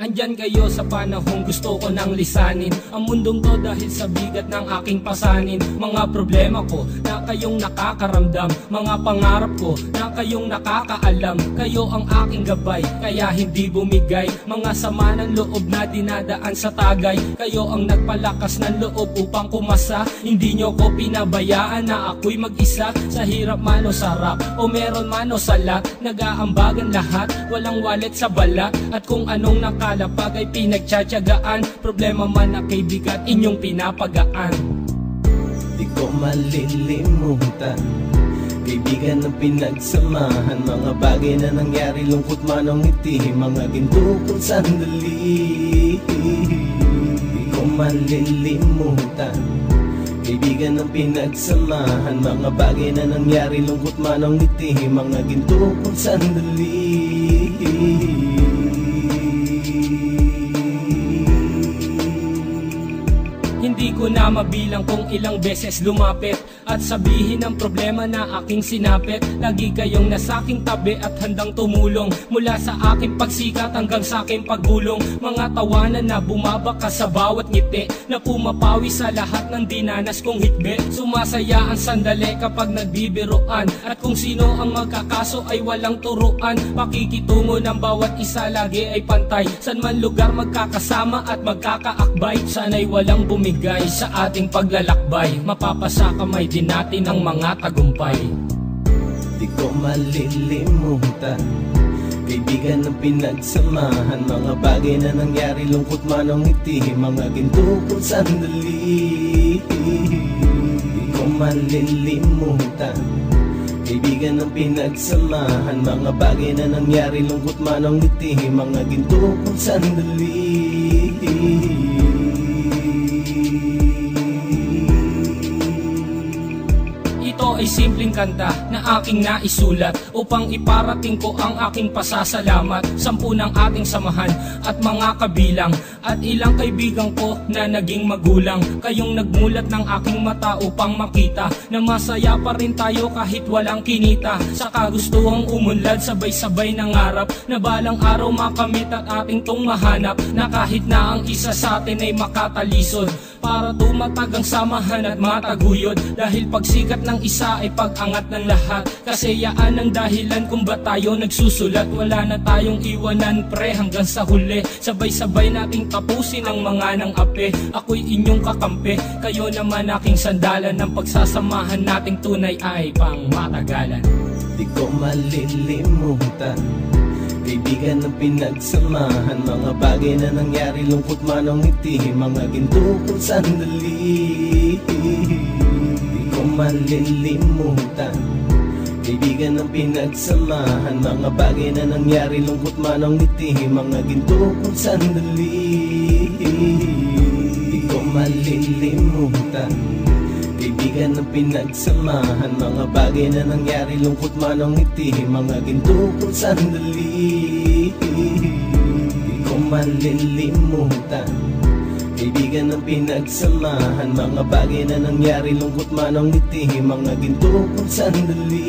andyan kayo sa panahong gusto ko nang lisanin ang mundong to dahil sa bigat ng aking pasanin. Mga problema ko na kayong nakakaramdam, mga pangarap ko na kayong nakakaalam. Kayo ang aking gabay, kaya hindi bumigay. Mga sama ng loob na dinadaan sa tagay, kayo ang nagpalakas ng loob upang kumasa. Hindi nyo ko pinabayaan na ako'y mag-isa. Sa hirap man o sarap, o meron man o salat, nag-aambagan lahat, walang walet sa balat. At kung anong nakalapag ay pinagtsatsagaan, problema man na kay bigat inyong pinapagaan. Di ko malilimutan, kaibigan ng pinagsamahan, mga bagay na nangyari, lungkot man o ngiti, mga ginto kong sandali. Di ko malilimutan, kaibigan ng pinagsamahan, mga bagay na nangyari, lungkot man o ngiti, mga ginto kong sandali. Hindi ko na mabilang kung ilang beses lumapit at sabihin ang problema na aking sinapit. Lagi kayong nasa aking tabi at handang tumulong, mula sa aking pagsikat hanggang sa aking paggulong. Mga tawanan na bumabaka sa bawat ngiti, na pumapawi sa lahat ng dinanas kong hitbit. Sumasaya ang sandali kapag nagbibiroan, at kung sino ang magkakaso ay walang turuan. Pakikitungo ng bawat isa lagi ay pantay, san man lugar magkakasama at magkakaakbay. Sana'y walang bumigay sa ating paglalakbay, mapapasa kamay din natin ang mga tagumpay. Di ko malilimutan, kaibigan ng pinagsamahan, mga bagay na nangyari, lungkot man o ngiti, mga ginto kong sandali. Di ko malilimutan, kaibigan ng pinagsamahan, mga bagay na nangyari, lungkot man o ngiti, mga ginto kong sandali. Ito ay simpleng kanta na aking naisulat upang iparating ko ang aking pasasalamat. 10 ng ating samahan at mga kabilang, at ilang kaibigan ko na naging magulang. Kayong nagmulat ng aking mata upang makita na masaya pa rin tayo kahit walang kinita. Sa kagustuhang umunlad, sabay-sabay nangarap na balang araw makamit at ating tong mahanap, na kahit na ang isa sa atin ay makatalisod, para tumatag ang samahan at mataguyod. Dahil pagsikat ng isa ay pag-angat ng lahat, kasi yaan ang dahilan kung ba tayo nagsusulat. Wala na tayong iwanan pre hanggang sa huli, sabay-sabay nating tapusin ang mga nang ape. Ako'y inyong kakampi, kayo naman aking sandalan, ng pagsasamahan nating tunay ay pang matagalan. Di ko malilimutan, kaibigan ng pinagsamahan, mga bagay na nangyari, lungkot man o ngiti, mga ginto kong sandali. Di ko malilimutan, kaibigan ng pinagsamahan, mga bagay na nangyari, lungkot man o ngiti, mga ginto kong sandali. Di ko malilimutan, kaibigan ng pinagsamahan, mga bagay na nangyari, lungkot man o ngiti, mga ginto kong sandali. Di ko malilimutan, kaibigan ng pinagsamahan, mga bagay na nangyari, lungkot man o ngiti, mga ginto kong sandali.